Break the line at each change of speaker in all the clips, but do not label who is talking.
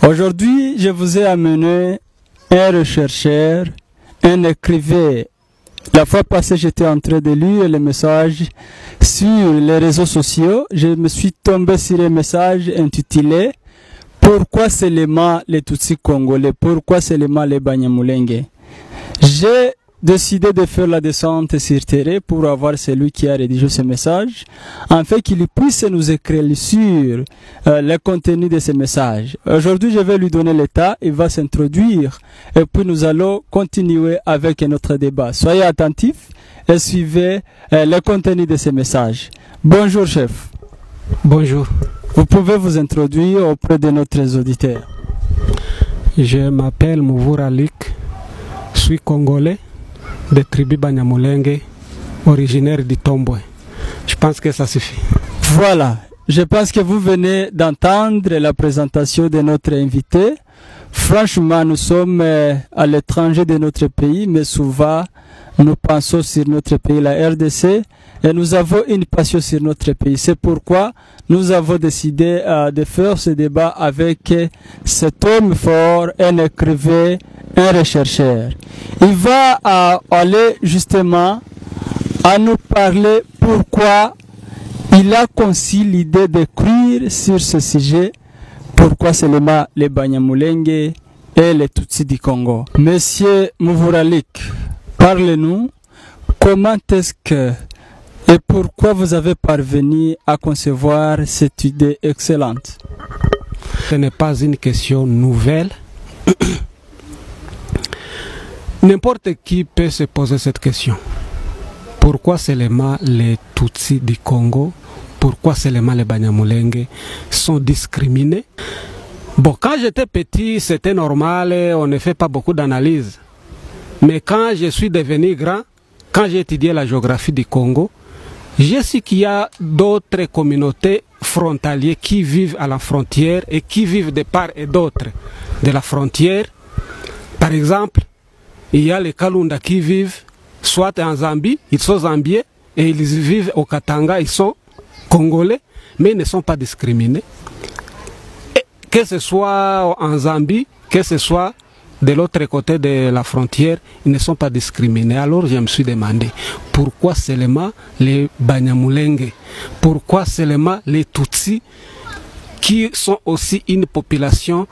Aujourd'hui, je vous ai amené un rechercheur, un écrivain. La fois passée, j'étais en train de lire les messages sur les réseaux sociaux. Je me suis tombé sur un message intitulé « Pourquoi seulement les Tutsis congolais? Pourquoi seulement les Banyamulenge ?» J'ai décidé de faire la descente sur terre pour avoir celui qui a rédigé ce message, afin qu'il puisse nous écrire sur le contenu de ce message. Aujourd'hui, je vais lui donner l'état, il va s'introduire et puis nous allons continuer avec notre débat. Soyez attentifs et suivez le contenu de ce message. Bonjour chef.
Bonjour.
Vous pouvez vous introduire auprès de notre auditeurs.
Je m'appelle Mouvouralik, je suis congolais de tribu Banyamulenge, originaire d'Itombwe. Je pense que ça suffit.
Voilà, je pense que vous venez d'entendre la présentation de notre invité. Franchement, nous sommes à l'étranger de notre pays, mais souvent nous pensons sur notre pays, la RDC, et nous avons une passion sur notre pays. C'est pourquoi nous avons décidé de faire ce débat avec cet homme fort, un écrivain, un rechercheur. Il va aller justement à nous parler pourquoi il a conçu l'idée d'écrire sur ce sujet, pourquoi seulement les Banyamulenge et les Tutsis du Congo. Monsieur Mouvouralik, parlez-nous, comment est-ce que et pourquoi vous avez parvenu à concevoir cette idée excellente?
Ce n'est pas une question nouvelle. N'importe qui peut se poser cette question. Pourquoi seulement les Tutsis du Congo, pourquoi seulement les Banyamulenge sont discriminés? Bon, quand j'étais petit, c'était normal, on ne fait pas beaucoup d'analyses. Mais quand je suis devenu grand, quand j'ai étudié la géographie du Congo, j'ai su qu'il y a d'autres communautés frontalières qui vivent à la frontière et qui vivent de part et d'autre de la frontière. Par exemple, il y a les Kalunda qui vivent soit en Zambie, ils sont zambiens, et ils vivent au Katanga, ils sont congolais, mais ils ne sont pas discriminés. Et que ce soit en Zambie, que ce soit de l'autre côté de la frontière, ils ne sont pas discriminés. Alors je me suis demandé, pourquoi seulement les Banyamulenge? Pourquoi seulement les Tutsis, qui sont aussi une population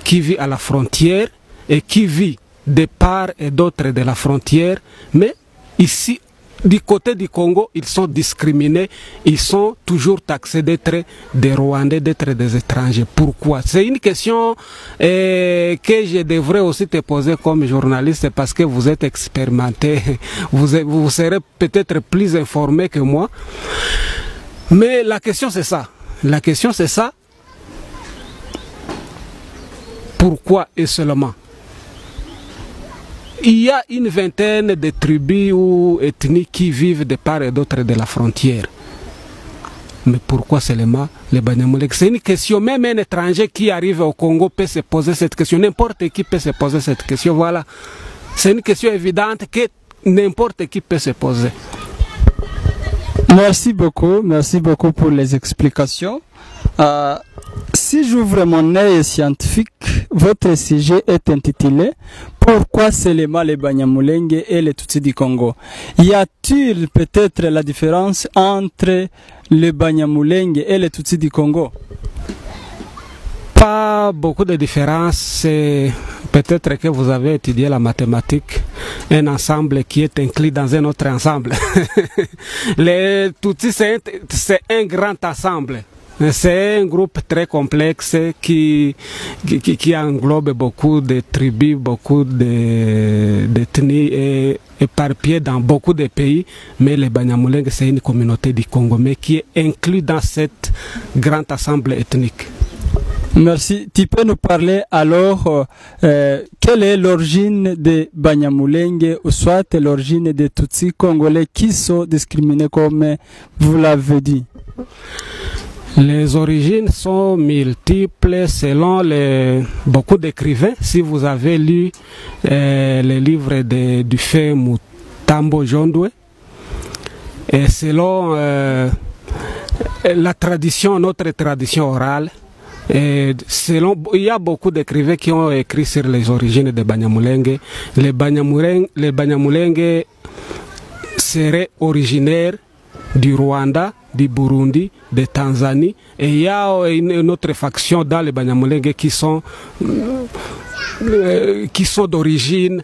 qui vit à la frontière et qui vit de part et d'autre de la frontière, mais ici, du côté du Congo, ils sont discriminés, ils sont toujours taxés d'être des Rwandais, d'être des étrangers. Pourquoi? C'est une question que je devrais aussi te poser comme journaliste parce que vous êtes expérimenté, vous serez peut-être plus informé que moi. Mais la question c'est ça. La question c'est ça. Pourquoi et seulement? Il y a une vingtaine de tribus ou ethnies qui vivent de part et d'autre de la frontière. Mais pourquoi seulement les Banyamulenge? C'est une question, même un étranger qui arrive au Congo peut se poser cette question. N'importe qui peut se poser cette question. Voilà. C'est une question évidente que n'importe qui peut se poser.
Merci beaucoup pour les explications. Si j'ouvre mon œil scientifique, votre sujet est intitulé « Pourquoi seulement les Banyamulenge et les Tutsis du Congo ?» Y a-t-il peut-être la différence entre les Banyamulenge et les Tutsis du Congo?
Pas beaucoup de différence. Peut-être que vous avez étudié la mathématique, un ensemble qui est inclus dans un autre ensemble. Les Tutsis, c'est un grand ensemble. C'est un groupe très complexe qui englobe beaucoup de tribus, beaucoup d'ethnies et éparpillées dans beaucoup de pays. Mais les Banyamulenge, c'est une communauté du Congo, mais qui est inclue dans cette grande assemble ethnique.
Merci. Tu peux nous parler alors quelle est l'origine des Banyamulenge ou soit l'origine des Tutsis congolais qui sont discriminés comme vous l'avez dit?
Les origines sont multiples selon beaucoup d'écrivains. Si vous avez lu les livres du fait Mutambo Jondwe, et selon la tradition, notre tradition orale, il y a beaucoup d'écrivains qui ont écrit sur les origines de Banyamulenge. Les Banyamulenge seraient originaires du Rwanda, du Burundi, de Tanzanie. Et il y a une autre faction dans les Banyamulenge qui sont d'origine,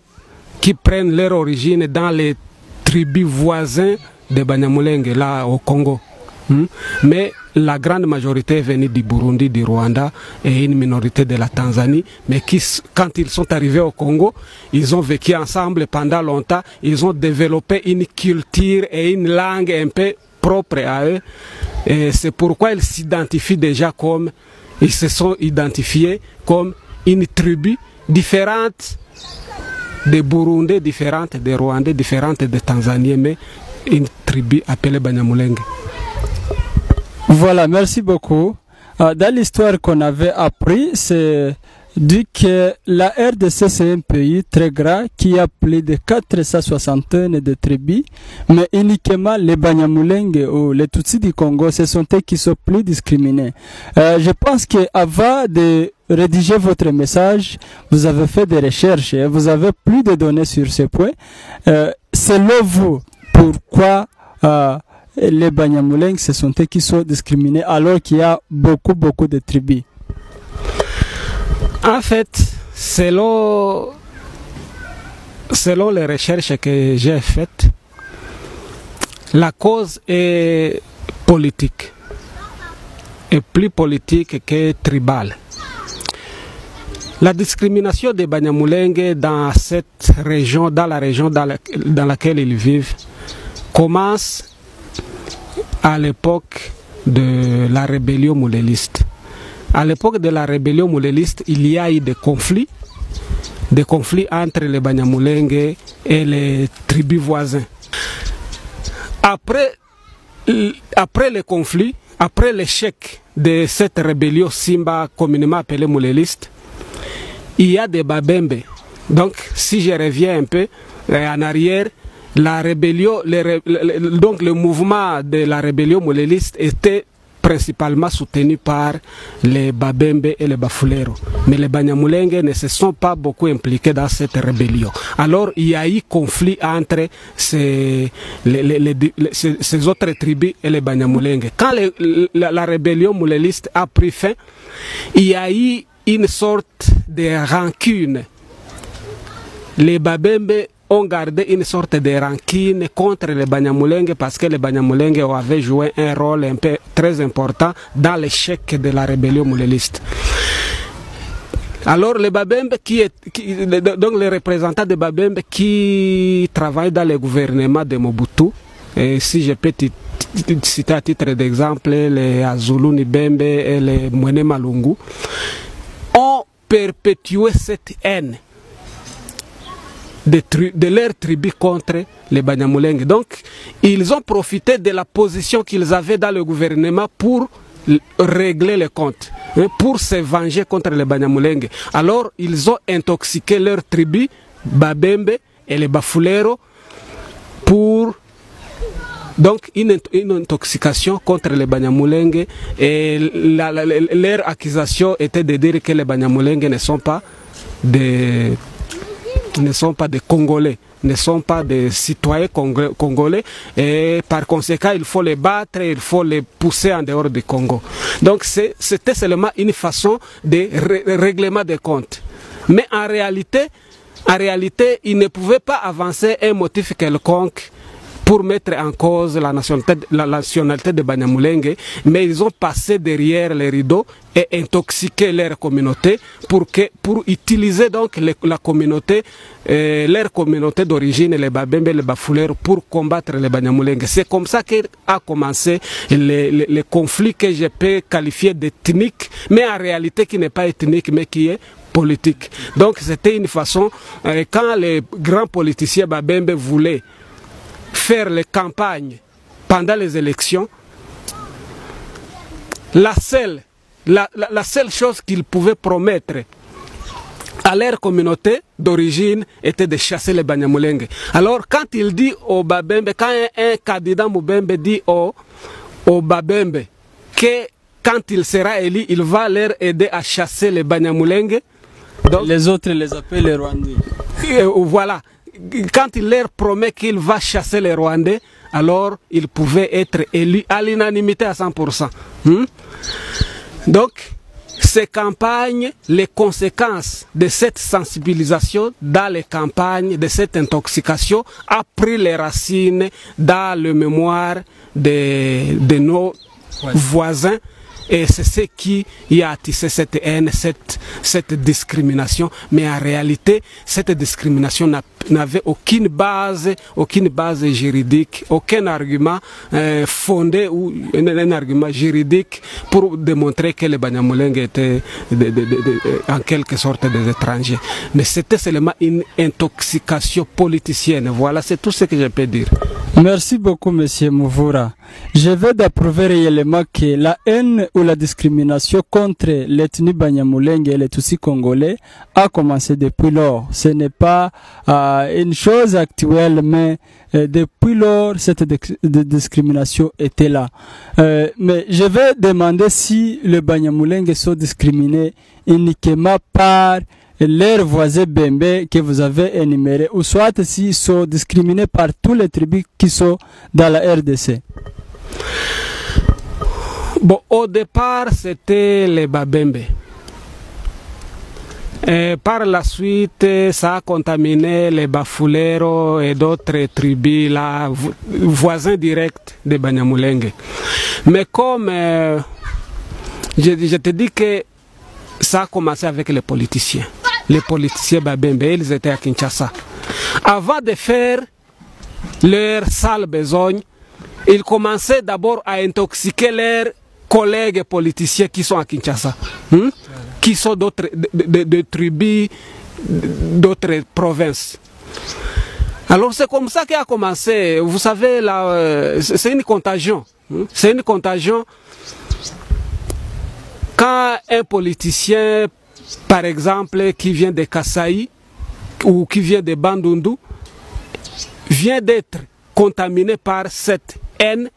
qui prennent leur origine dans les tribus voisines de Banyamulenge, là au Congo. Mais la grande majorité est venue du Burundi, du Rwanda et une minorité de la Tanzanie. Mais quand ils sont arrivés au Congo, ils ont vécu ensemble pendant longtemps. Ils ont développé une culture et une langue un peu propre à eux. Et c'est pourquoi ils s'identifient déjà ils se sont identifiés comme une tribu différente des Burundais, différente des Rwandais, différente des Tanzaniens, mais une tribu appelée Banyamulenge.
Voilà, merci beaucoup. Dans l'histoire qu'on avait appris, c'est dit que la RDC c'est un pays très grand qui a plus de 460 de tribus, mais uniquement les Banyamulenge ou les Tutsis du Congo, ce sont eux qui sont plus discriminés. Je pense qu'avant de rédiger votre message, vous avez fait des recherches et vous avez plus de données sur ce point. Selon vous, pourquoi les Banyamulenge, ce sont eux qui sont discriminés alors qu'il y a beaucoup de tribus?
En fait, selon les recherches que j'ai faites, la cause est politique, et plus politique que tribale. La discrimination des Banyamulenge dans cette région, dans la région dans laquelle ils vivent, commence à l'époque de la rébellion mouléliste. À l'époque de la rébellion mouléliste, il y a eu des conflits entre les Banyamulenge et les tribus voisins. Après les conflits, après l'échec de cette rébellion Simba, communément appelée mouléliste, il y a des Babembe. Donc, si je reviens un peu en arrière, la rébellion, donc le mouvement de la rébellion mouléliste était principalement soutenu par les Babembe et les Bafulero. Mais les Banyamulenge ne se sont pas beaucoup impliqués dans cette rébellion. Alors il y a eu conflit entre ces autres tribus et les Banyamulenge. Quand la rébellion mouléliste a pris fin, il y a eu une sorte de rancune. Les Babembe ont gardé une sorte de rancune contre les Banyamulenge parce que les Banyamulenge avaient joué un rôle un peu très important dans l'échec de la rébellion mouléliste. Alors les Babembe, donc les représentants des Babembe qui travaillent dans le gouvernement de Mobutu, et si je peux citer à titre d'exemple les Azulu Bembe et les Mwene Malungu, ont perpétué cette haine de leur tribu contre les Banyamulenge. Donc, ils ont profité de la position qu'ils avaient dans le gouvernement pour régler les comptes, pour se venger contre les Banyamulenge. Alors, ils ont intoxiqué leur tribu, Babembe et les Bafulero, pour donc une intoxication contre les Banyamulenge. Et leur accusation était de dire que les Banyamulenge ne sont pas des Congolais, ne sont pas des citoyens congolais, et par conséquent il faut les battre, il faut les pousser en dehors du Congo. Donc c'était seulement une façon de règlement des comptes. Mais en réalité, ils ne pouvaient pas avancer un motif quelconque pour mettre en cause la nationalité de Banyamulenge, mais ils ont passé derrière les rideaux et intoxiqué leur communauté pour utiliser donc la communauté, leur communauté d'origine, les Babembe et les Bafulero, pour combattre les Banyamulenge. C'est comme ça qu'a commencé le conflit que je peux qualifier d'ethnique, mais en réalité qui n'est pas ethnique, mais qui est politique. Donc c'était une façon, quand les grands politiciens Babembe voulaient faire les campagnes pendant les élections, la seule chose qu'ils pouvaient promettre à leur communauté d'origine était de chasser les Banyamulenge. Alors quand il dit au Babembe, quand un candidat Mubembe dit au Babembe que quand il sera élu, il va leur aider à chasser les Banyamulenge. Donc,
les autres les appellent les Rwandais.
Voilà. Quand il leur promet qu'il va chasser les Rwandais, alors ils pouvaient être élus à l'unanimité à 100%. Donc, ces campagnes, les conséquences de cette sensibilisation dans les campagnes, de cette intoxication, a pris les racines dans le mémoire de nos voisins. Et c'est ce qui a tissé cette haine, cette discrimination. Mais en réalité, cette discrimination n'avait aucune base juridique, aucun argument fondé ou un argument juridique pour démontrer que les Banyamulenge étaient en quelque sorte des étrangers. Mais c'était seulement une intoxication politicienne. Voilà, c'est tout ce que je peux dire.
Merci beaucoup, Monsieur Mouvoura. Je vais d'approuver réellement que la haine ou la discrimination contre l'ethnie Banyamulenge et les Tutsis congolais a commencé depuis lors. Ce n'est pas une chose actuelle, mais depuis lors, cette discrimination était là. Mais je vais demander si les Banyamulenge sont discriminés uniquement par leurs voisins Bembe que vous avez énumérés, ou soit s'ils sont discriminés par tous les tribus qui sont dans la RDC.
Bon, au départ, c'était les Babembe. Et par la suite, ça a contaminé les Bafulero et d'autres tribus là, voisins directs de Banyamulenge. Mais comme je te dis que ça a commencé avec les politiciens. Les politiciens Babembe, ils étaient à Kinshasa. Avant de faire leur sale besogne, ils commençaient d'abord à intoxiquer leurs collègues politiciens qui sont à Kinshasa, qui sont d'autres tribus, d'autres provinces. Alors c'est comme ça qu'a commencé, vous savez, c'est une contagion. C'est une contagion. Quand un politicien, par exemple, qui vient de Kasaï ou qui vient de Bandundu, vient d'être contaminé par cette haine,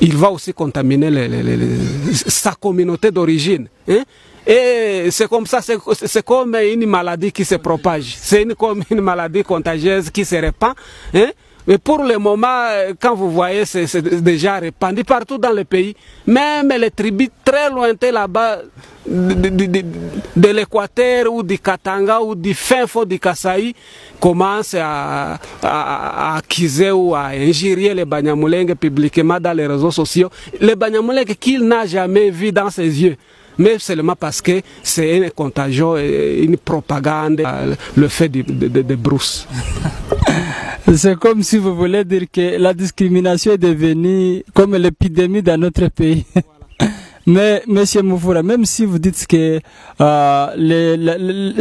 il va aussi contaminer sa communauté d'origine. Et c'est comme ça, c'est comme une maladie qui se propage. C'est comme une maladie contagieuse qui se répand. Mais pour le moment, quand vous voyez, c'est déjà répandu partout dans le pays. Même les tribus très lointaines là-bas, de l'Équateur ou du Katanga ou du fin fond du Kasaï, commencent à accuser ou à injurier les Banyamulenge publiquement dans les réseaux sociaux. Les Banyamulenge qu'il n'a jamais vu dans ses yeux. Mais seulement parce que c'est une contagion, une propagande, le fait de brousse.
C'est comme si vous voulez dire que la discrimination est devenue comme l'épidémie dans notre pays. Voilà. Mais, Monsieur Mouvoura, même si vous dites que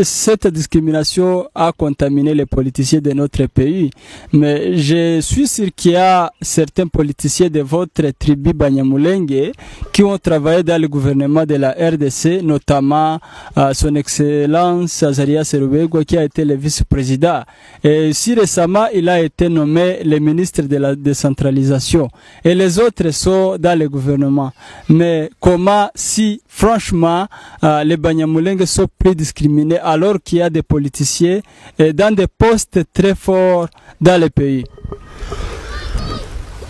cette discrimination a contaminé les politiciens de notre pays, mais je suis sûr qu'il y a certains politiciens de votre tribu Banyamulenge qui ont travaillé dans le gouvernement de la RDC, notamment son Excellence Azaria Seruwegwa, qui a été le vice-président. Et si récemment, il a été nommé le ministre de la décentralisation. Et les autres sont dans le gouvernement. Mais comment, si franchement les Banyamulenge sont plus discriminés alors qu'il y a des politiciens dans des postes très forts dans le pays?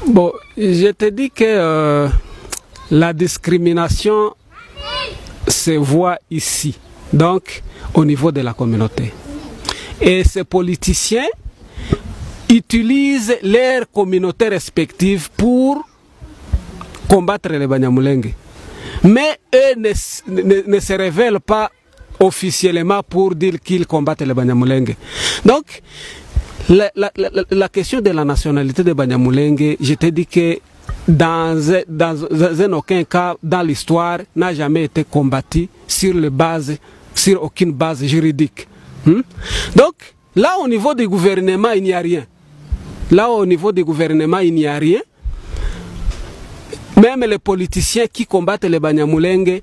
Bon, je te dis que la discrimination se voit ici, donc au niveau de la communauté. Et ces politiciens utilisent leurs communautés respectives pour combattre les Banyamulenge. Mais eux ne se révèlent pas officiellement pour dire qu'ils combattent les Banyamulenge. Donc, la question de la nationalité des Banyamulenge, je te dis que dans aucun cas dans l'histoire n'a jamais été combattu sur aucune base juridique. Donc, là au niveau du gouvernement, il n'y a rien. Là au niveau du gouvernement, il n'y a rien. Même les politiciens qui combattent les Banyamulenge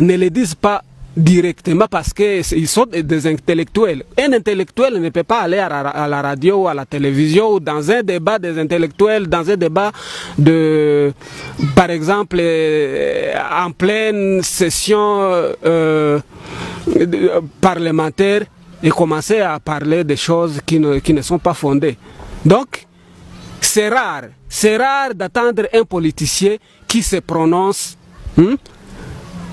ne le disent pas directement parce qu'ils sont des intellectuels. Un intellectuel ne peut pas aller à la radio ou à la télévision ou dans un débat des intellectuels, dans un débat de, par exemple, en pleine session parlementaire et commencer à parler des choses qui ne sont pas fondées. Donc, c'est rare d'attendre un politicien qui se prononce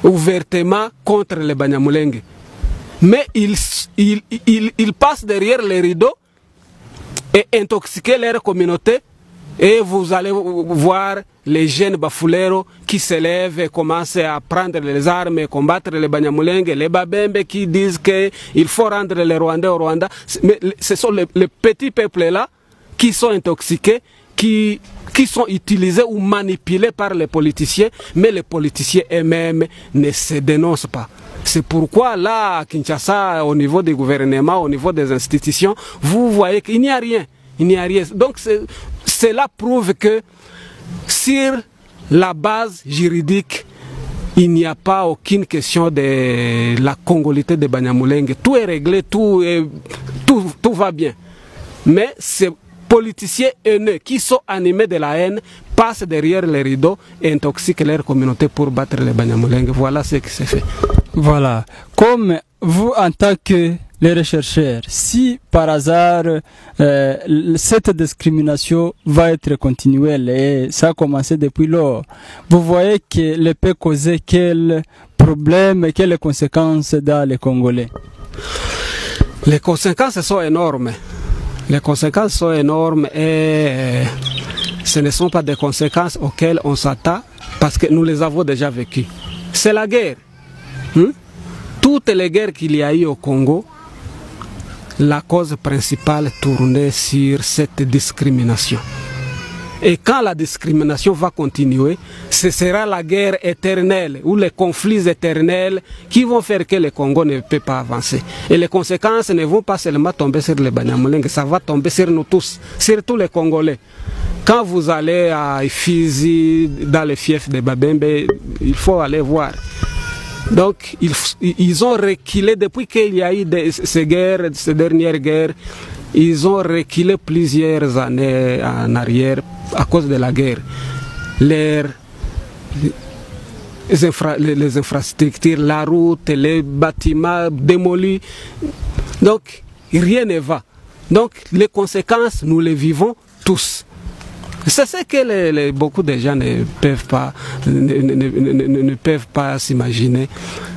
ouvertement contre les Banyamulenge. Mais il passe derrière les rideaux et intoxiquer leur communauté, et vous allez voir les jeunes Bafulero qui s'élèvent et commencent à prendre les armes et combattre les Banyamulenge, les Babembe qui disent qu'il faut rendre les Rwandais au Rwanda. Mais ce sont les petits peuples-là qui sont intoxiqués, qui sont utilisés ou manipulés par les politiciens, mais les politiciens eux-mêmes ne se dénoncent pas. C'est pourquoi là, à Kinshasa, au niveau du gouvernement, au niveau des institutions, vous voyez qu'il n'y a rien. Il n'y a rien. Donc cela prouve que sur la base juridique, il n'y a pas aucune question de la congolité de Banyamulenge. Tout est réglé, tout va bien. Mais c'est politiciens haineux qui sont animés de la haine passent derrière les rideaux et intoxiquent leur communauté pour battre les Banyamulenge. Voilà ce qui s'est fait.
Voilà. Comme vous, en tant que les chercheurs, si par hasard cette discrimination va être continuelle et ça a commencé depuis lors, vous voyez qu'elle peut causer quels problèmes et quelles conséquences dans les Congolais?
Les conséquences sont énormes. Les conséquences sont énormes et ce ne sont pas des conséquences auxquelles on s'attend parce que nous les avons déjà vécues. C'est la guerre. Toutes les guerres qu'il y a eu au Congo, la cause principale tournait sur cette discrimination. Et quand la discrimination va continuer, ce sera la guerre éternelle ou les conflits éternels qui vont faire que le Congo ne peut pas avancer. Et les conséquences ne vont pas seulement tomber sur les Banyamulenge, ça va tomber sur nous tous, surtout les Congolais. Quand vous allez à Fizi, dans le fief de Babembe, il faut aller voir. Donc, ils ont reculé depuis qu'il y a eu ces guerres, ces dernières guerres. Ils ont reculé plusieurs années en arrière à cause de la guerre. Les infrastructures, la route, les bâtiments démolis. Donc, rien ne va. Donc, les conséquences, nous les vivons tous. C'est ce que beaucoup de gens ne peuvent pas s'imaginer.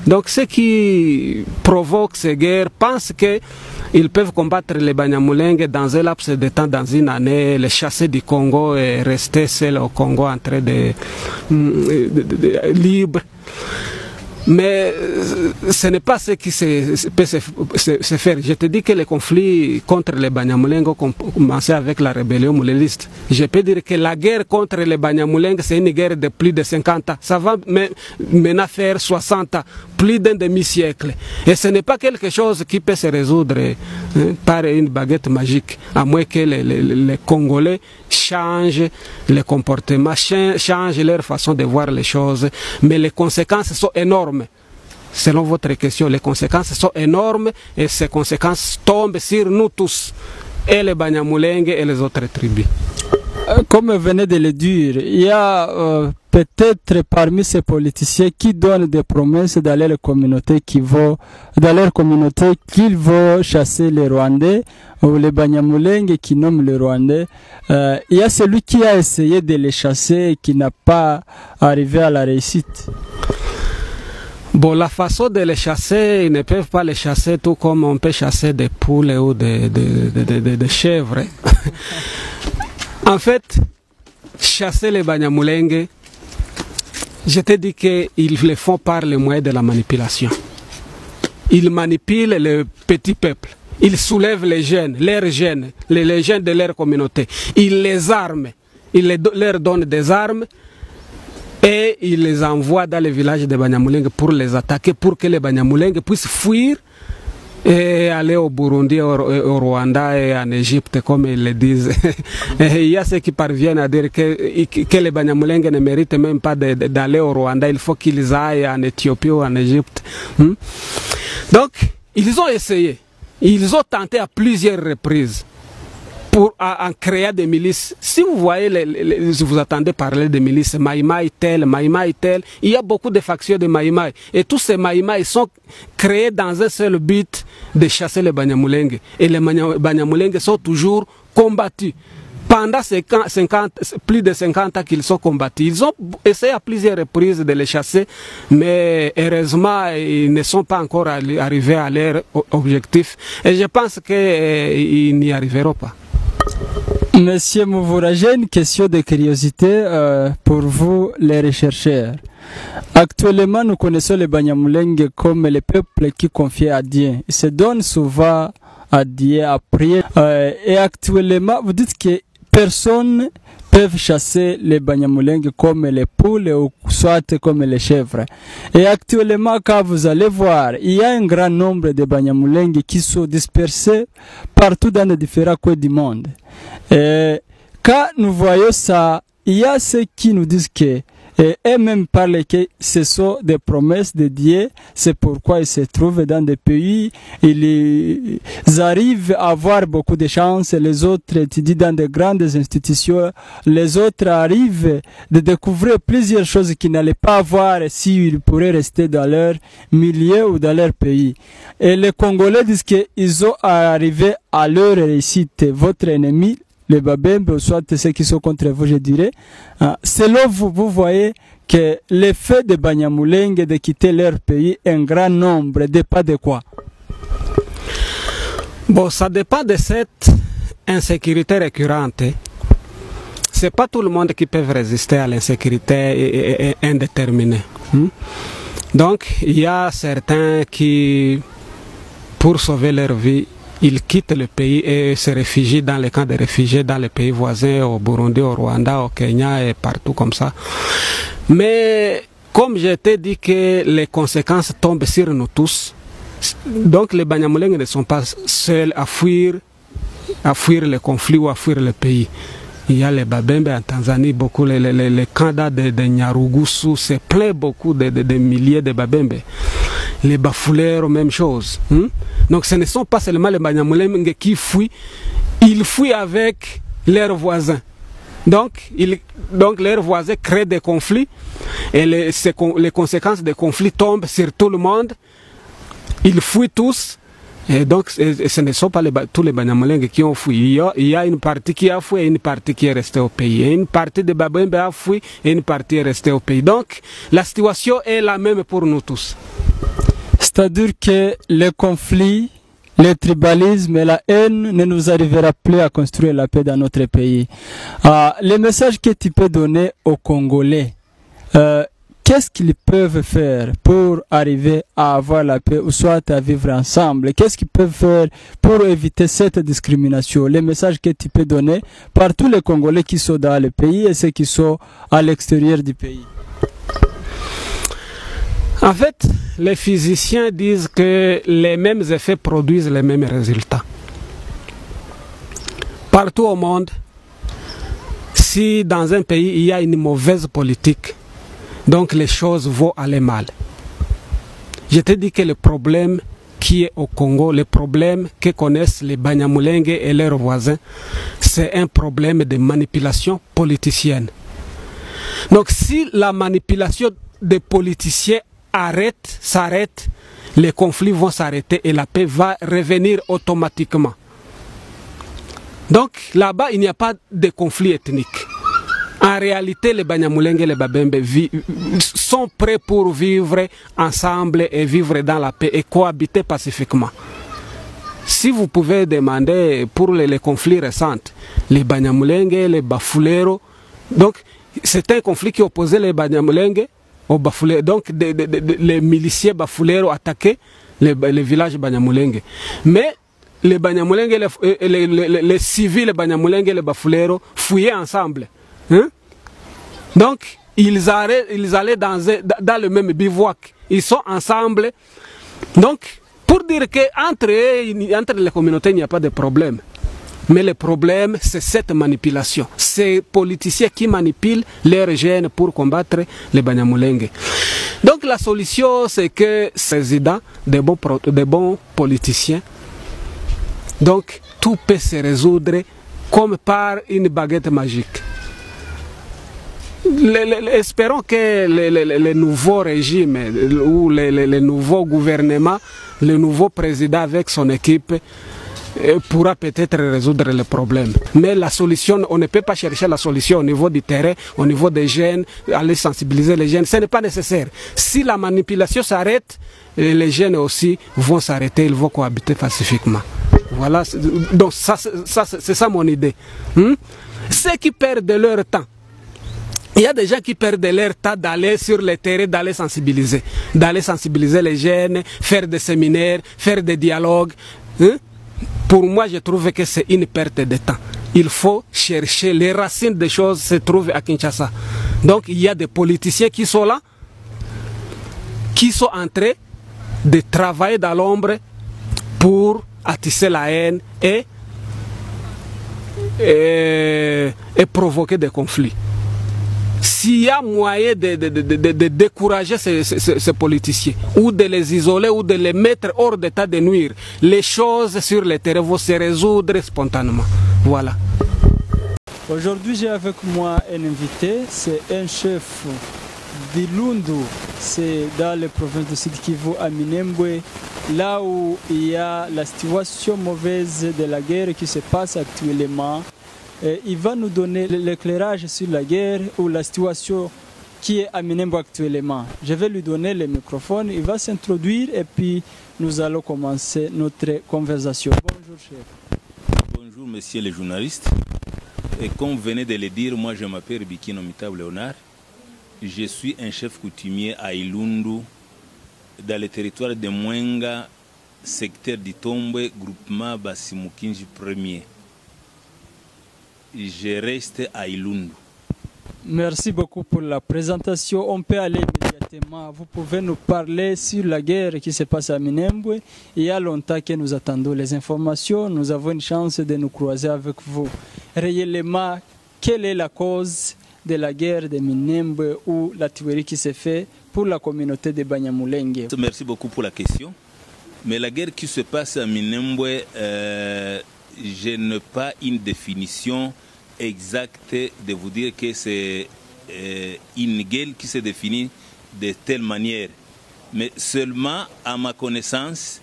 Donc ceux qui provoquent ces guerres pensent qu'ils peuvent combattre les Banyamulenge dans un laps de temps, dans une année, les chasser du Congo et rester seuls au Congo en train de libre. Mais ce n'est pas ce qui peut se faire. Je te dis que les conflits contre les Banyamulenge ont commencé avec la rébellion mouléliste. Je peux dire que la guerre contre les Banyamulenge, c'est une guerre de plus de 50 ans. Ça va maintenant faire 60 ans, plus d'un demi-siècle. Et ce n'est pas quelque chose qui peut se résoudre par une baguette magique, à moins que les Congolais changent les comportements, changent leur façon de voir les choses. Mais les conséquences sont énormes. Selon votre question, les conséquences sont énormes et ces conséquences tombent sur nous tous, et les Banyamulenge et les autres tribus.
Comme vous venez de le dire, il y a peut-être parmi ces politiciens qui donnent des promesses dans leur communauté qu'ils vont chasser les Rwandais ou les Banyamulenge qui nomment les Rwandais. Il y a celui qui a essayé de les chasser et qui n'a pas arrivé à la réussite.
Bon, la façon de les chasser, ils ne peuvent pas les chasser tout comme on peut chasser des poules ou des chèvres. En fait, chasser les Banyamulenge, je te dis qu'ils le font par le moyen de la manipulation. Ils manipulent le petit peuple. Ils soulèvent les jeunes, leurs jeunes, les jeunes de leur communauté. Ils les arment. Ils leur donnent des armes et ils les envoient dans les villages de Banyamulenge pour les attaquer, pour que les Banyamulenge puissent fuir et aller au Burundi, au Rwanda et en Égypte, comme ils le disent. Il y a ceux qui parviennent à dire que les Banyamulenge ne méritent même pas d'aller au Rwanda, il faut qu'ils aillent en Éthiopie ou en Égypte. Donc, ils ont essayé, ils ont tenté à plusieurs reprises pour en créer des milices. Si vous voyez, si vous attendez parler de milices, Maïmaï tel, il y a beaucoup de factions de Maïmaï. Et tous ces Maïmaï sont créés dans un seul but de chasser les Banyamulenge. Et les Banyamulenge sont toujours combattus. Pendant plus de 50 ans qu'ils sont combattus, ils ont essayé à plusieurs reprises de les chasser, mais heureusement, ils ne sont pas encore arrivés à leur objectif. Et je pense qu'ils n'y arriveront pas.
Monsieur Mouvoura, j'ai une question de curiosité pour vous, les rechercheurs. Actuellement, nous connaissons les Banyamulenge comme le peuple qui confie à Dieu. Ils se donnent souvent à Dieu à prier. Et actuellement, vous dites que personne ne peut chasser les Banyamulenge comme les poules ou soit comme les chèvres. Et actuellement, quand vous allez voir, il y a un grand nombre de Banyamulenge qui sont dispersés partout dans les différents coins du monde. Et quand nous voyons ça, il y a ceux qui nous disent que, et même parlent que ce sont des promesses de Dieu, c'est pourquoi ils se trouvent dans des pays, ils arrivent à avoir beaucoup de chance, les autres étudient dans de grandes institutions, les autres arrivent de découvrir plusieurs choses qu'ils n'allaient pas avoir s'ils pourraient rester dans leur milieu ou dans leur pays. Et les Congolais disent qu'ils ont arrivé à leur réussite. Votre ennemi, les Babembe, soit ceux qui sont contre vous, je dirais. Selon vous, vous voyez que l'effet de Banyamulenge de quitter leur pays, un grand nombre, dépend de quoi?
Bon, ça dépend de cette insécurité récurrente. C'est pas tout le monde qui peut résister à l'insécurité indéterminée. Donc, il y a certains qui, pour sauver leur vie, ils quittent le pays et se réfugient dans les camps de réfugiés, dans les pays voisins, au Burundi, au Rwanda, au Kenya et partout comme ça. Mais comme je t'ai dit que les conséquences tombent sur nous tous, donc les Banyamulenge ne sont pas seuls à fuir le conflit ou à fuir le pays. Il y a les Babembe en Tanzanie, beaucoup, les camps de Nyarugusu, c'est plein beaucoup de milliers de Babembe. Les Bafulero, même chose. Donc ce ne sont pas seulement les Banyamulenge qui fuient, ils fuient avec leurs voisins. Donc leurs voisins créent des conflits et les conséquences des conflits tombent sur tout le monde. Ils fuient tous. Et donc ce ne sont pas tous les Banyamulenge qui ont fui. Il y a une partie qui a fui et une partie qui est restée au pays. Et une partie de Babembe a fui et une partie est restée au pays. Donc la situation est la même pour nous tous.
C'est-à-dire que les conflits, le tribalisme et la haine ne nous arrivera plus à construire la paix dans notre pays. Le message que tu peux donner aux Congolais, qu'est-ce qu'ils peuvent faire pour arriver à avoir la paix ou soit à vivre ensemble? Qu'est-ce qu'ils peuvent faire pour éviter cette discrimination? Les messages que tu peux donner par tous les Congolais qui sont dans le pays et ceux qui sont à l'extérieur du pays.
En fait, les physiciens disent que les mêmes effets produisent les mêmes résultats. Partout au monde, si dans un pays il y a une mauvaise politique, donc les choses vont aller mal. Je te dis que le problème qui est au Congo, le problème que connaissent les Banyamulenge et leurs voisins, c'est un problème de manipulation politicienne. Donc si la manipulation des politiciens s'arrête, les conflits vont s'arrêter et la paix va revenir automatiquement. Donc là-bas, il n'y a pas de conflit ethnique. En réalité, les Banyamulenge et les Babembe sont prêts pour vivre ensemble et vivre dans la paix et cohabiter pacifiquement. Si vous pouvez demander pour les conflits récents, les Banyamulenge, les Bafulero, donc c'est un conflit qui opposait les Banyamulenge aux Bafulero. Donc les miliciens Bafulero attaquaient les villages Banyamulenge. Mais les Banyamulenge, les civils Banyamulenge et les Bafulero fouillaient ensemble. Donc ils allaient dans le même bivouac. Ils sont ensemble. Donc Pour dire qu'entre les communautés, il n'y a pas de problème. Mais le problème, c'est cette manipulation. Ces politiciens qui manipulent leurs jeunes pour combattre les Banyamulenge. Donc la solution, c'est que le président, des bons politiciens, donc tout peut se résoudre comme par une baguette magique. Espérons que le nouveau régime ou le nouveau gouvernement, le nouveau président avec son équipe pourra peut-être résoudre le problème. Mais la solution, on ne peut pas chercher la solution au niveau du terrain, au niveau des jeunes, aller sensibiliser les jeunes. Ce n'est pas nécessaire. Si la manipulation s'arrête, les jeunes aussi vont s'arrêter, ils vont cohabiter pacifiquement. Voilà, donc c'est ça mon idée. Ceux qui perdent leur temps, il y a des gens qui perdent leur temps d'aller sur le terrain, d'aller sensibiliser les jeunes, faire des séminaires, faire des dialogues. Pour moi, je trouve que c'est une perte de temps. Il faut chercher les racines des choses, se trouvent à Kinshasa. Donc, il y a des politiciens qui sont là, qui sont en train de travailler dans l'ombre pour attiser la haine et provoquer des conflits. S'il y a moyen de décourager ces politiciens, ou de les isoler, ou de les mettre hors d'état de nuire, les choses sur le terrain vont se résoudre spontanément. Voilà.
Aujourd'hui, j'ai avec moi un invité, c'est un chef d'Ilundu, c'est dans les provinces de Sud Kivu à Minembwe, là où il y a la situation mauvaise de la guerre qui se passe actuellement. Il va nous donner l'éclairage sur la guerre ou la situation qui est à Minembwe actuellement. Je vais lui donner le microphone, il va s'introduire et puis nous allons commencer notre conversation. Bonjour chef.
Bonjour messieurs les journalistes. Et comme vous venez de le dire, moi je m'appelle Bikino Mitab Léonard. Je suis un chef coutumier à Ilundu, dans le territoire de Mwenga, secteur d'Itombwe, groupement Basimukinji 1er. Je reste à Ilundu.
Merci beaucoup pour la présentation. On peut aller immédiatement. Vous pouvez nous parler sur la guerre qui se passe à Minembwe. Il y a longtemps que nous attendons les informations. Nous avons une chance de nous croiser avec vous. Réellement, quelle est la cause de la guerre de Minembwe ou la tuerie qui se fait pour la communauté de Banyamulenge?
Merci beaucoup pour la question. Mais la guerre qui se passe à Minembwe, je n'ai pas une définition exacte de vous dire que c'est une guerre qui se définit de telle manière. Mais seulement, à ma connaissance,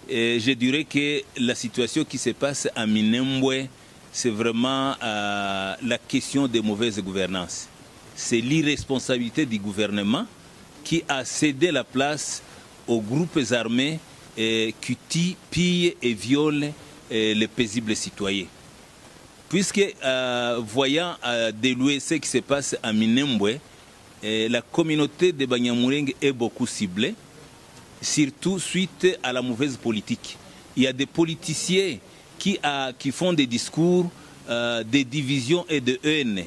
je dirais que la situation qui se passe à Minembwe, c'est vraiment la question de mauvaise gouvernance. C'est l'irresponsabilité du gouvernement qui a cédé la place aux groupes armés qui tuent, pillent et violent les paisibles citoyens. Puisque, voyant délouer ce qui se passe à Minembwe, la communauté de Banyamulenge est beaucoup ciblée, surtout suite à la mauvaise politique. Il y a des politiciens qui font des discours de division et de haine.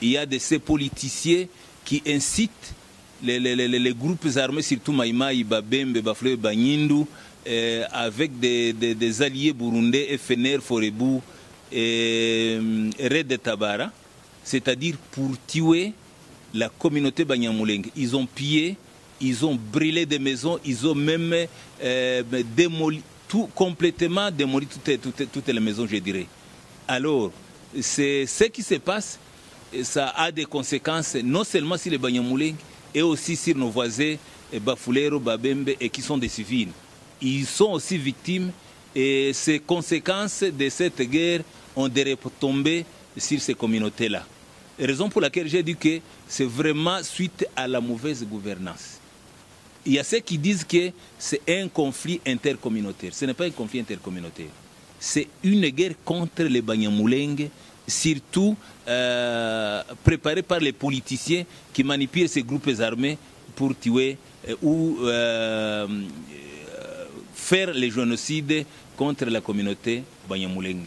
Il y a de ces politiciens qui incitent les groupes armés, surtout Maïmaï, Babembe, Bafle, Banyindu, avec des alliés burundais, FNR, Forebu et Red de Tabara, c'est-à-dire pour tuer la communauté Banyamulenge. Ils ont pillé, ils ont brûlé des maisons, ils ont même démoli, complètement démoli toutes les maisons, je dirais. Alors, c'est ce qui se passe, ça a des conséquences non seulement sur les Banyamulenge, et aussi sur nos voisins, Bafulero, Babembe, et qui sont des civils. Ils sont aussi victimes et ces conséquences de cette guerre ont des retombées sur ces communautés-là. Raison pour laquelle j'ai dit que c'est vraiment suite à la mauvaise gouvernance. Il y a ceux qui disent que c'est un conflit intercommunautaire. Ce n'est pas un conflit intercommunautaire. C'est une guerre contre les Banyamulenge, surtout préparée par les politiciens qui manipulent ces groupes armés pour tuer ou faire les génocides contre la communauté Banyamulenge.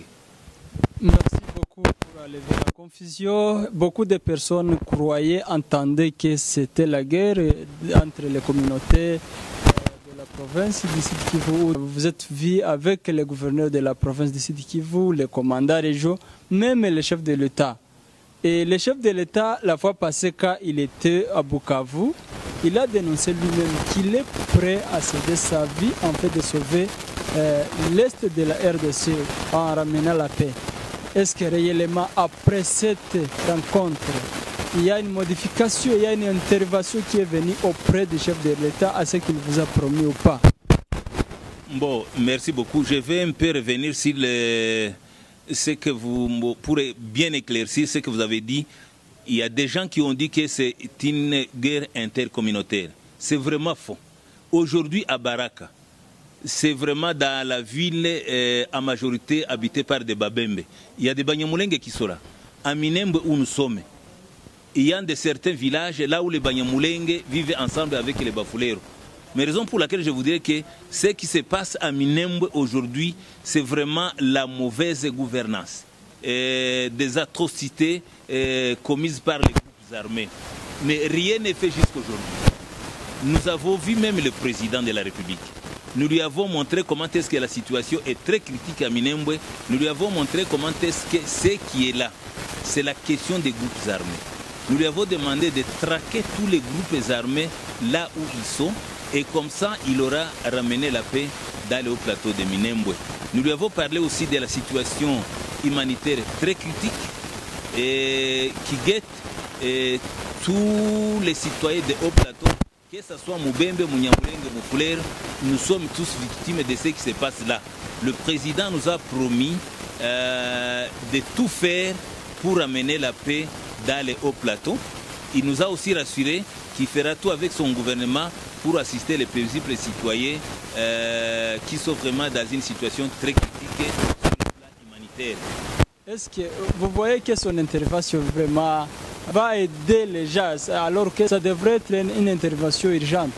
Merci beaucoup pour enlever la confusion. Beaucoup de personnes croyaient, entendaient que c'était la guerre entre les communautés de la province du Sud Kivu, vous êtes vu avec les gouverneurs de la province du Sud Kivu, les commandants régionaux, même le chef de l'État. Et le chef de l'État, la fois passée, quand il était à Bukavu, il a dénoncé lui-même qu'il est prêt à céder sa vie en fait de sauver l'Est de la RDC en ramenant la paix. Est-ce que réellement, après cette rencontre, il y a une modification, il y a une intervention qui est venue auprès du chef de l'État à ce qu'il vous a promis ou pas?
Bon, merci beaucoup. Je vais un peu revenir sur ce que vous pourrez bien éclaircir, ce que vous avez dit. Il y a des gens qui ont dit que c'est une guerre intercommunautaire. C'est vraiment faux. Aujourd'hui, à Baraka, c'est vraiment dans la ville en majorité habitée par des Babembe. Il y a des Banyamulenge qui sont là. À Minembwe où nous sommes, il y a certains villages là où les Banyamulenge vivent ensemble avec les Bafouleros. Mais raison pour laquelle je vous dirais que ce qui se passe à Minembwe aujourd'hui, c'est vraiment la mauvaise gouvernance. Des atrocités commises par les groupes armés. Mais rien n'est fait jusqu'aujourd'hui. Nous avons vu même le président de la République. Nous lui avons montré comment est-ce que la situation est très critique à Minembwe. Nous lui avons montré comment est-ce que ce qui est là, c'est la question des groupes armés. Nous lui avons demandé de traquer tous les groupes armés là où ils sont. Et comme ça, il aura ramené la paix dans le haut plateau de Minembwe. Nous lui avons parlé aussi de la situation humanitaire très critique et qui guette tous les citoyens de haut plateau, que ce soit Mubembe, Munyamulenge, Mufulero, nous sommes tous victimes de ce qui se passe là. Le président nous a promis de tout faire pour amener la paix dans les hauts plateaux. Il nous a aussi rassuré qu'il fera tout avec son gouvernement pour assister les paisibles citoyens qui sont vraiment dans une situation très critique sur le plan humanitaire.
Est-ce que vous voyez que son intervention vraiment va aider les gens alors que ça devrait être une intervention urgente?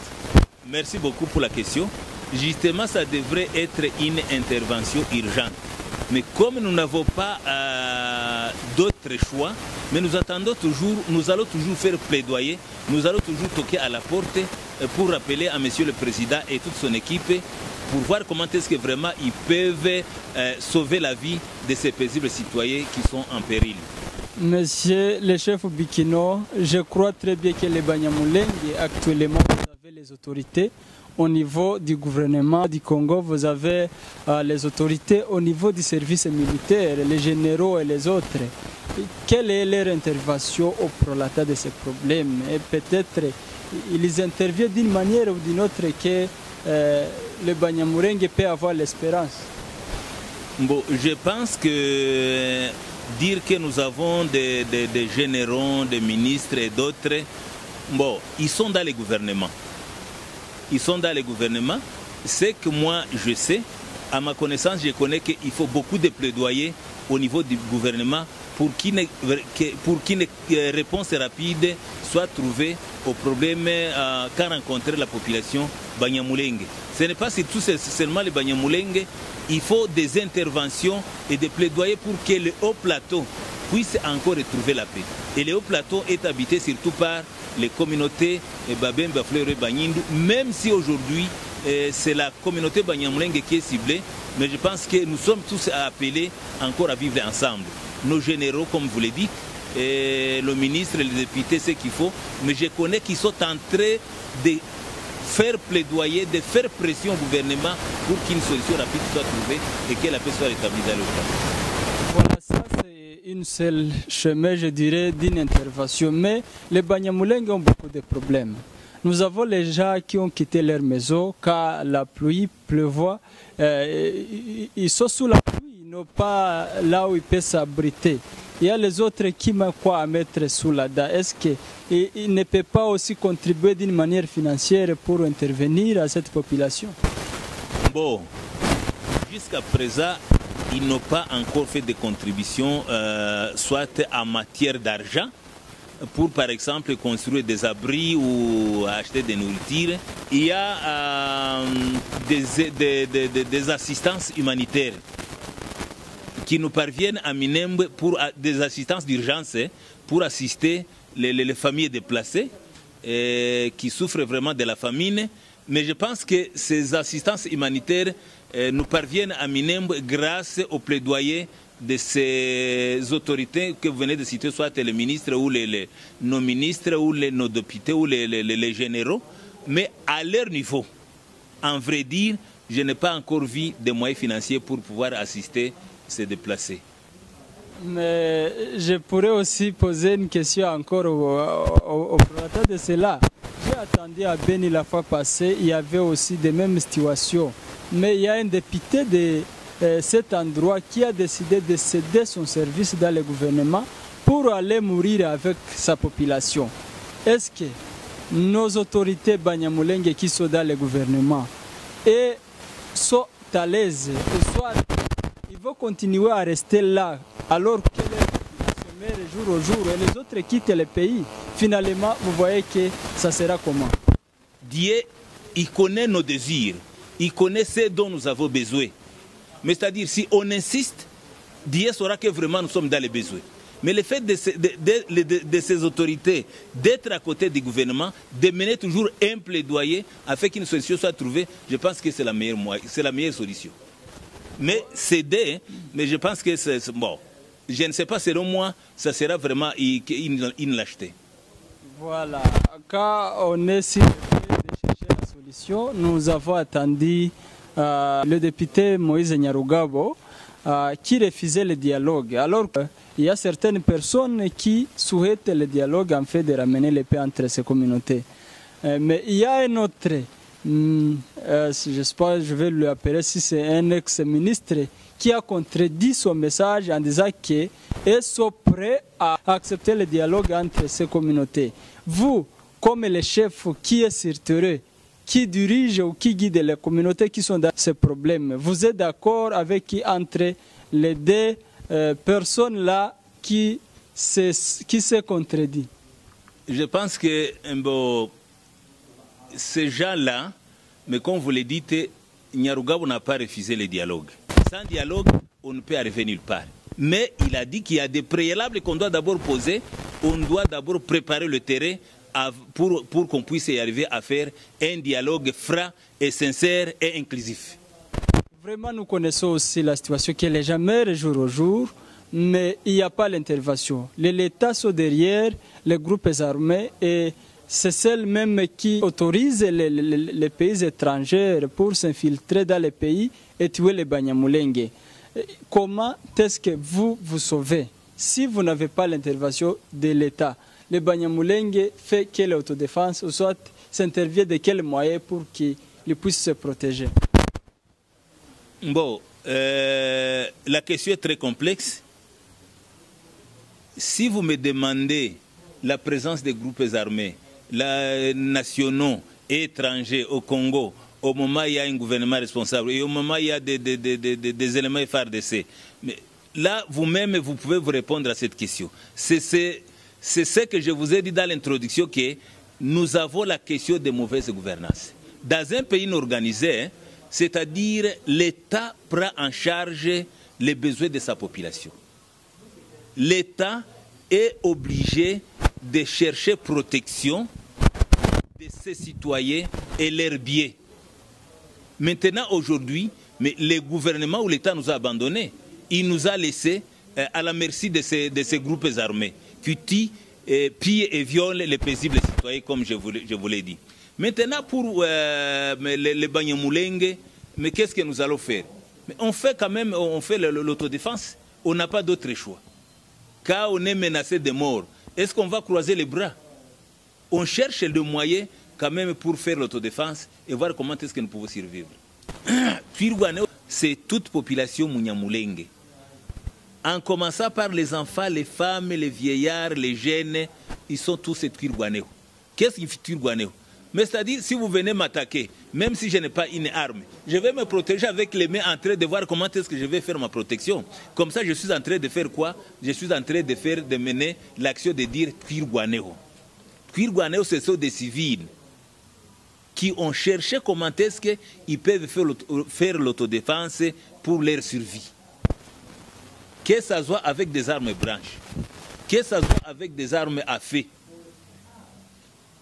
Merci beaucoup pour la question. Justement, ça devrait être une intervention urgente. Mais comme nous n'avons pas d'autres choix, mais nous allons toujours faire plaidoyer, nous allons toujours toquer à la porte pour rappeler à Monsieur le Président et toute son équipe pour voir comment est-ce que vraiment ils peuvent sauver la vie de ces paisibles citoyens qui sont en péril.
Monsieur le chef Bikino, je crois très bien que les Banyamulenge, actuellement, vous avez les autorités au niveau du gouvernement du Congo, vous avez les autorités au niveau du service militaire, les généraux et les autres. Quelle est leur intervention au prolata de ces problèmes? Et peut-être ils interviennent d'une manière ou d'une autre que le Banyamulenge peut avoir l'espérance.
Bon, je pense que dire que nous avons des généraux, des ministres et d'autres, bon, ils sont dans les gouvernements. Ils sont dans les gouvernements. C'est que moi, je sais, à ma connaissance, je connais qu'il faut beaucoup de plaidoyer au niveau du gouvernement pour qu'une réponse rapide soit trouvée aux problèmes qu'a rencontré la population Banyamulenge. Ce n'est pas surtout seulement les Banyamulenge, il faut des interventions et des plaidoyers pour que le haut plateau puisse encore retrouver la paix. Et le haut plateau est habité surtout par les communautés Babembe, Bafouleiro et Banyindu, même si aujourd'hui c'est la communauté Banyamulenge qui est ciblée, mais je pense que nous sommes tous appelés encore à vivre ensemble. Nos généraux, comme vous le dites, et le ministre, les députés, ce qu'il faut, mais je connais qu'ils sont en train de faire plaidoyer, de faire pression au gouvernement pour qu'une solution rapide soit trouvée et que la paix soit rétablie dans le pays.
Voilà, ça c'est une seule chemin, je dirais, d'une intervention. Mais les Banyamulenge ont beaucoup de problèmes. Nous avons les gens qui ont quitté leur maison quand la pluie pleuvoit. Ils sont sous la pluie, ils n'ont pas là où ils peuvent s'abriter. Il y a les autres qui n'ont quoi à mettre sous la dent. Est-ce qu'ils ne peuvent pas aussi contribuer d'une manière financière pour intervenir à cette population?
Bon, jusqu'à présent, ils n'ont pas encore fait de contributions, soit en matière d'argent, pour par exemple construire des abris ou acheter des nourritures. Il y a des assistances humanitaires qui nous parviennent à Minembwe pour des assistances d'urgence pour assister les familles déplacées qui souffrent vraiment de la famine. Mais je pense que ces assistances humanitaires nous parviennent à Minembwe grâce au plaidoyer de ces autorités que vous venez de citer, soit les ministres ou nos ministres ou nos députés ou les généraux. Mais à leur niveau, en vrai dire, je n'ai pas encore vu de moyens financiers pour pouvoir assister ces déplacés.
Mais je pourrais aussi poser une question encore au prorata de cela. J'ai attendu à Beni la fois passée, il y avait aussi des mêmes situations. Mais il y a un député de cet endroit qui a décidé de céder son service dans le gouvernement pour aller mourir avec sa population. Est-ce que nos autorités Banyamulenge qui sont dans le gouvernement sont à l'aise, soit ils vont continuer à rester là alors que les populations meurent jour au jour et les autres quittent le pays? Finalement, vous voyez que ça sera comment?
Dieu, il connaît nos désirs, il connaît ce dont nous avons besoin. Mais c'est-à-dire, si on insiste, Dieu saura que vraiment nous sommes dans les besoins. Mais le fait de ces autorités d'être à côté du gouvernement, de mener toujours un plaidoyer afin qu'une solution soit trouvée, je pense que c'est la meilleure solution. Mais céder, mais je pense que c'est bon. Je ne sais pas, selon moi, ça sera vraiment une lâcheté.
Voilà. Quand on est sur le point de chercher la solution, nous avons attendu le député Moïse Nyarugabo qui refusait le dialogue. Alors il y a certaines personnes qui souhaitent le dialogue en fait de ramener les paix entre ces communautés. Mais il y a un autre, j'espère je vais lui appeler si c'est un ex-ministre qui a contredit son message en disant qu'ils sont prêts à accepter le dialogue entre ces communautés. Vous, comme les chefs qui est sur terrain, qui dirige ou qui guide les communautés qui sont dans ces problèmes, vous êtes d'accord avec qui entre les deux personnes-là qui se contredit?
Je pense que ces gens-là, mais comme vous le dites, Nyarugabo n'a pas refusé le dialogue. Sans dialogue, on ne peut arriver nulle part. Mais il a dit qu'il y a des préalables qu'on doit d'abord poser. On doit d'abord préparer le terrain pour qu'on puisse y arriver à faire un dialogue franc et sincère et inclusif.
Vraiment, nous connaissons aussi la situation que les gens meurent jour au jour, mais il n'y a pas l'intervention. L'État sont derrière les groupes armés et c'est celles même qui autorisent les pays étrangers pour s'infiltrer dans les pays et tuer les Banyamulenge. Comment est-ce que vous sauvez si vous n'avez pas l'intervention de l'État? Les Banyamulenge fait quelle autodéfense ou soit s'intervient de quels moyens pour qu'ils puissent se protéger?
Bon, la question est très complexe. Si vous me demandez la présence des groupes armés, nationaux et étrangers au Congo, au moment où il y a un gouvernement responsable et au moment où il y a des éléments FARDC, mais là, vous-même, vous pouvez vous répondre à cette question. C'est ce que je vous ai dit dans l'introduction, que nous avons la question de mauvaise gouvernance. Dans un pays organisé, c'est-à-dire l'État prend en charge les besoins de sa population. L'État est obligé de chercher protection de ses citoyens et leurs biens. Maintenant, aujourd'hui, mais le gouvernement ou l'État nous a abandonnés. Il nous a laissés à la merci de ces groupes armés qui tuent, pillent et violent les paisibles citoyens, comme je vous l'ai dit. Maintenant, pour les Banyamulenge, mais qu'est-ce que nous allons faire? Mais on fait quand même, on fait l'autodéfense. On n'a pas d'autre choix. Quand on est menacé de mort, est-ce qu'on va croiser les bras? On cherche le moyen quand même pour faire l'autodéfense et voir comment est-ce que nous pouvons survivre. C'est toute population Munyamulenge. En commençant par les enfants, les femmes, les vieillards, les jeunes, ils sont tous Twirwanéo. Qu'est-ce qui fait Twirwanéo? Mais c'est-à-dire, si vous venez m'attaquer, même si je n'ai pas une arme, je vais me protéger avec les mains en train de voir comment est-ce que je vais faire ma protection. Comme ça, je suis en train de faire quoi? Je suis en train de mener l'action de dire Twirwanéo. Twirwanéo, ce sont des civils qui ont cherché comment est-ce qu'ils peuvent faire l'autodéfense pour leur survie. Que ça soit avec des armes blanches, que ça soit avec des armes à feu.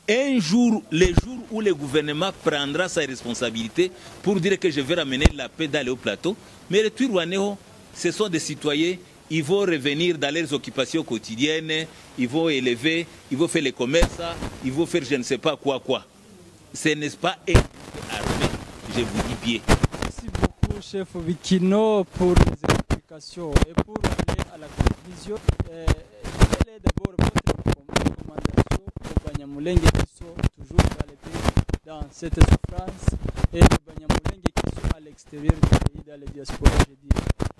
un jour, les jours où le gouvernement prendra sa responsabilité pour dire que je vais ramener la paix dans le plateau, mais les Twirwaneho, ce sont des citoyens, ils vont revenir dans leurs occupations quotidiennes, ils vont élever, ils vont faire les commerces, ils vont faire je ne sais pas quoi. Ce n'est pas un armé, je vous dis bien.
Merci beaucoup, chef Vikino, pour les explications. Et pour aller à la conclusion, quelle est d'abord votre recommandation aux Banyamulenge qui sont toujours dans, les pays, dans cette souffrance et les Banyamulenge qui sont à l'extérieur du pays, dans les diasporas, je dis.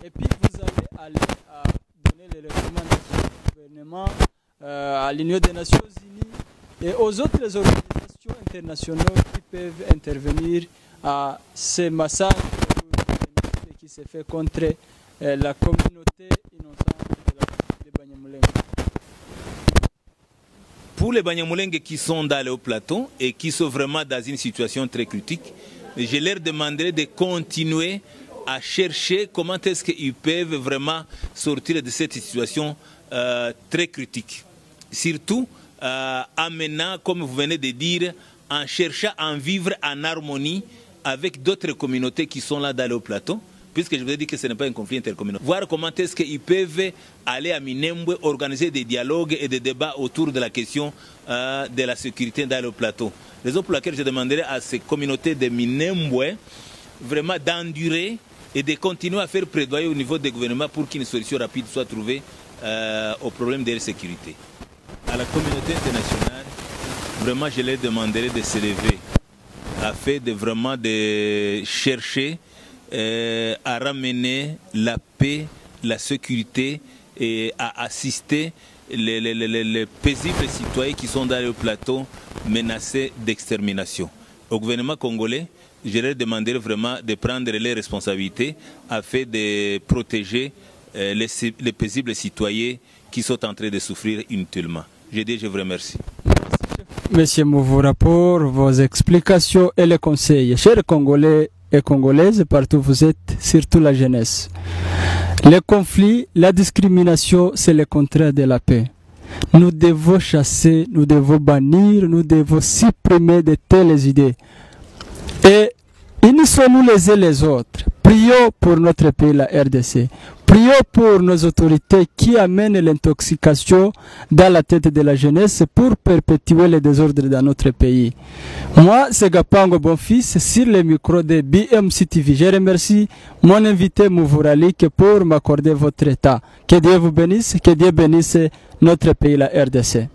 Et puis vous allez aller à donner les recommandations au gouvernement, à l'Union des Nations Unies et aux autres organisations internationales qui peuvent intervenir à ces massacres qui se fait contre la communauté innocente des Banyamulenge.
Pour les Banyamulenge qui sont dans le haut plateau et qui sont vraiment dans une situation très critique, je leur demanderai de continuer à chercher comment est-ce qu'ils peuvent vraiment sortir de cette situation très critique. Surtout en menant, comme vous venez de dire, en cherchant à vivre en harmonie avec d'autres communautés qui sont là dans le plateau, puisque je vous ai dit que ce n'est pas un conflit intercommunautaire. Voir comment est-ce qu'ils peuvent aller à Minembwe, organiser des dialogues et des débats autour de la question de la sécurité dans le plateau. Raison pour laquelle je demanderai à ces communautés de Minembwe vraiment d'endurer et de continuer à faire plaidoyer au niveau des gouvernements pour qu'une solution rapide soit trouvée au problème de la sécurité. À la communauté internationale, vraiment je leur demanderai de se lever afin de vraiment de chercher à ramener la paix, la sécurité et à assister les paisibles citoyens qui sont dans le plateau menacés d'extermination. Au gouvernement congolais, je leur demanderai vraiment de prendre les responsabilités afin de protéger les paisibles citoyens qui sont en train de souffrir inutilement. Je vous remercie.
Monsieur Mouvoura, pour vos explications et les conseils. Chers Congolais et Congolaises, partout où vous êtes, surtout la jeunesse. Les conflits, la discrimination, c'est le contraire de la paix. Nous devons chasser, nous devons bannir, nous devons supprimer de telles idées. Et unissons-nous les uns les autres. Prions pour notre pays, la RDC. Prions pour nos autorités qui amènent l'intoxication dans la tête de la jeunesse pour perpétuer les désordres dans notre pays. Moi, c'est Gapango Bonfils sur le micro de BMC TV. Je remercie mon invité Mouvouralik pour m'accorder votre état. Que Dieu vous bénisse, que Dieu bénisse notre pays, la RDC.